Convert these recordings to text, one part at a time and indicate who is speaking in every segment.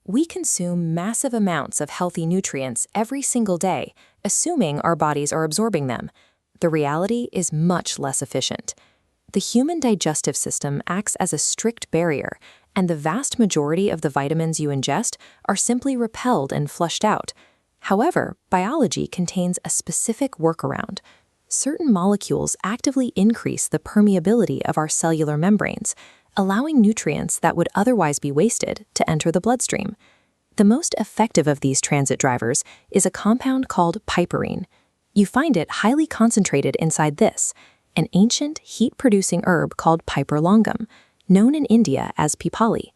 Speaker 1: We consume massive amounts of healthy nutrients every single day, assuming our bodies are absorbing them. The reality is much less efficient. The human digestive system acts as a strict barrier, and the vast majority of the vitamins you ingest are simply repelled and flushed out. However, biology contains a specific workaround. Certain molecules actively increase the permeability of our cellular membranes, allowing nutrients that would otherwise be wasted to enter the bloodstream. The most effective of these transit drivers is a compound called piperine. You find it highly concentrated inside this, an ancient heat-producing herb called Piper Longum, known in India as Pippali.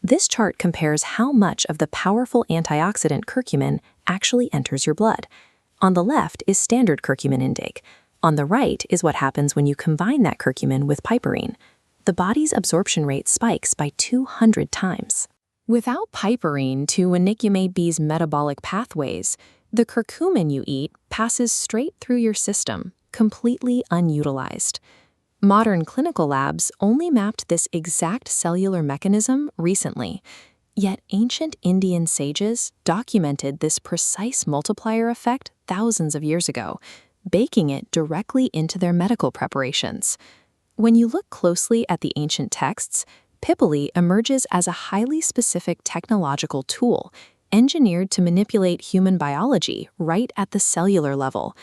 Speaker 1: This chart compares how much of the powerful antioxidant curcumin actually enters your blood. On the left is standard curcumin intake. On the right is what happens when you combine that curcumin with piperine. The body's absorption rate spikes by 200 times. Without piperine to iniculate these metabolic pathways, the curcumin you eat passes straight through your system, completely unutilized. Modern clinical labs only mapped this exact cellular mechanism recently, yet ancient Indian sages documented this precise multiplier effect thousands of years ago, baking it directly into their medical preparations. When you look closely at the ancient texts, Pippali emerges as a highly specific technological tool, engineered to manipulate human biology right at the cellular level.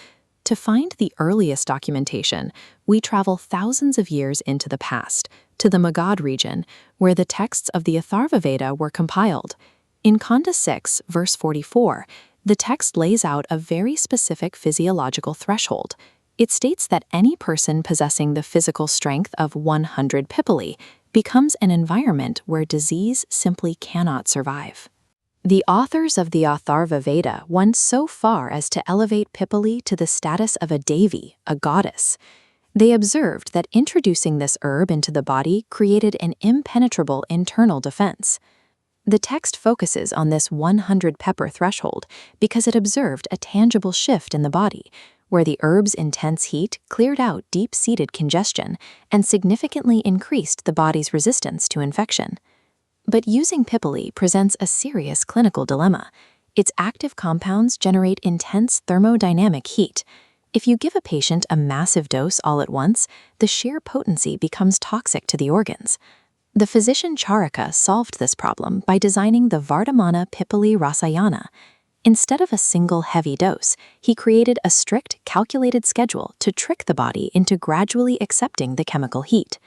Speaker 1: To find the earliest documentation, we travel thousands of years into the past, to the Magadha region, where the texts of the Atharvaveda were compiled. In Khanda 6, verse 44, the text lays out a very specific physiological threshold. It states that any person possessing the physical strength of 100 Pippali becomes an environment where disease simply cannot survive. The authors of the Atharvaveda went so far as to elevate Pippali to the status of a Devi, a goddess. They observed that introducing this herb into the body created an impenetrable internal defense. The text focuses on this 100 pepper threshold because it observed a tangible shift in the body, where the herb's intense heat cleared out deep-seated congestion and significantly increased the body's resistance to infection. But using Pippali presents a serious clinical dilemma. Its active compounds generate intense thermodynamic heat. If you give a patient a massive dose all at once, the sheer potency becomes toxic to the organs. The physician Charaka solved this problem by designing the Vardhamana Pippali Rasayana. Instead of a single heavy dose, he created a strict, calculated schedule to trick the body into gradually accepting the chemical heat.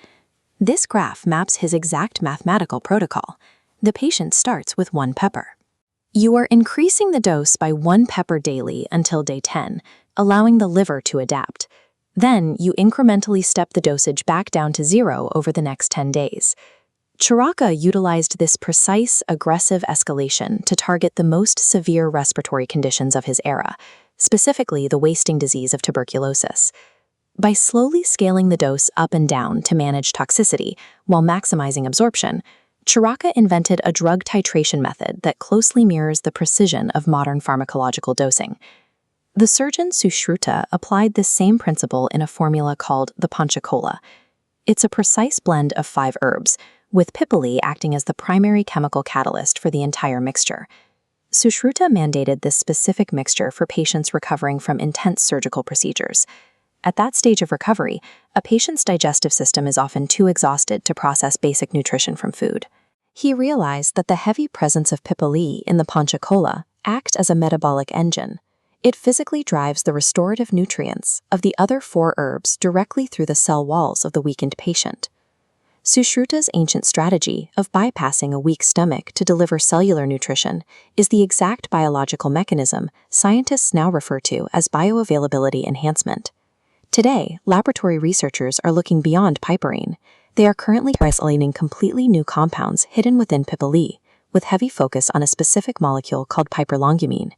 Speaker 1: This graph maps his exact mathematical protocol. The patient starts with 1 pepper. You are increasing the dose by 1 pepper daily until day 10, allowing the liver to adapt. Then you incrementally step the dosage back down to 0 over the next 10 days. Charaka utilized this precise, aggressive escalation to target the most severe respiratory conditions of his era, specifically the wasting disease of tuberculosis. By slowly scaling the dose up and down to manage toxicity while maximizing absorption, Charaka invented a drug titration method that closely mirrors the precision of modern pharmacological dosing. The surgeon Sushruta applied this same principle in a formula called the Panchakola. It's a precise blend of 5 herbs, with Pippali acting as the primary chemical catalyst for the entire mixture. Sushruta mandated this specific mixture for patients recovering from intense surgical procedures. At that stage of recovery, a patient's digestive system is often too exhausted to process basic nutrition from food. He realized that the heavy presence of Pippali in the Panchakola acts as a metabolic engine. It physically drives the restorative nutrients of the other 4 herbs directly through the cell walls of the weakened patient. Sushruta's ancient strategy of bypassing a weak stomach to deliver cellular nutrition is the exact biological mechanism scientists now refer to as bioavailability enhancement. Today, laboratory researchers are looking beyond piperine. They are currently isolating completely new compounds hidden within Pippali, with heavy focus on a specific molecule called piperlongumine.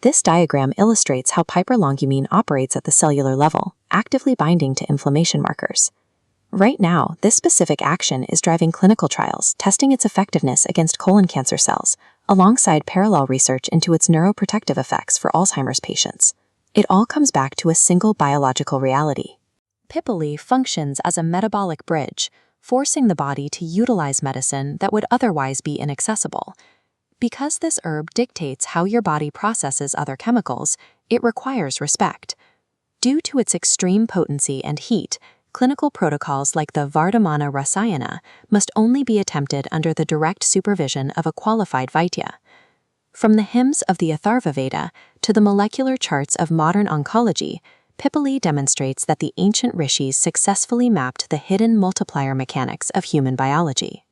Speaker 1: This diagram illustrates how piperlongumine operates at the cellular level, actively binding to inflammation markers. Right now, this specific action is driving clinical trials, testing its effectiveness against colon cancer cells, alongside parallel research into its neuroprotective effects for Alzheimer's patients. It all comes back to a single biological reality. Pippali functions as a metabolic bridge, forcing the body to utilize medicine that would otherwise be inaccessible. Because this herb dictates how your body processes other chemicals, it requires respect. Due to its extreme potency and heat, clinical protocols like the Vardhamana Rasayana must only be attempted under the direct supervision of a qualified Vaidya. From the hymns of the Atharvaveda to the molecular charts of modern oncology, Pippali demonstrates that the ancient rishis successfully mapped the hidden multiplier mechanics of human biology.